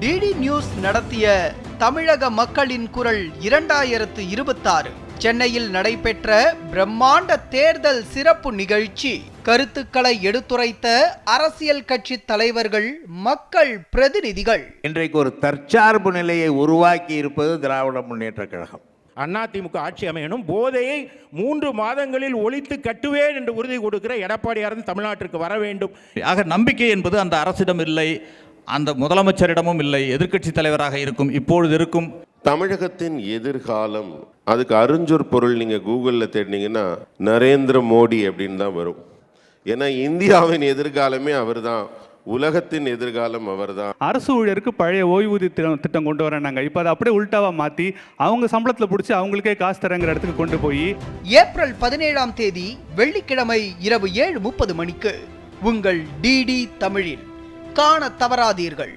DD news நடத்திய தமிழக மக்களின் குரல் 2026 சென்னையில் நடைபெற்ற பிரம்மாண்ட தேர்தல் சிறப்பு நிகழ்ச்சி. கருத்துக்களை எடுத்துரைத்த அரசியல் கட்சி தலைவர்கள், மக்கள் பிரதிநிதிகள். இன்றைக்கு ஒரு தற்சார்பு நிலையை உருவாக்கி இருப்பது திராவிட முன்னேற்ற கழகம். அதிமுக ஆட்சி அமையணும், போதையை 3 மாதங்களில் ஒழித்து கட்டுவேன் என்று உறுதி கொடுக்கிற எடப்பாடியார் தமிழ்நாட்டிற்கு வர வேண்டும். ஆக நம்பிக்கை என்பது அந்த அரசிடம் இல்லை, அந்த முதலமைச்சரிடமும் இல்லை. எதிர்க்கட்சி தலைவராக இருக்கும் இப்பொழுது இருக்கும் தமிழகத்தின் எதிர்காலம், அதுக்கு அருஞ்சொற் பொருள் நீங்கள் கூகுளில் தேடினீங்கன்னா நரேந்திர மோடி அப்படின்னு தான் வரும். ஏன்னா இந்தியாவின் எதிர்காலமே அவர் தான், உலகத்தின் எதிர்காலம் அவர் தான். அரசு ஊழியருக்கு பழைய ஓய்வூதிய திட்டம் கொண்டு வராங்க. இப்போ அதை அப்படியே உள்டாவா மாற்றி அவங்க சம்பளத்தில் பிடிச்சி அவங்களுக்கே காசு தரங்கிற இடத்துக்கு கொண்டு போய் ஏப்ரல் 17ஆம் தேதி வெள்ளிக்கிழமை இரவு 7:30 மணிக்கு உங்கள் டிடி தமிழில் காண தவறாதீர்கள்.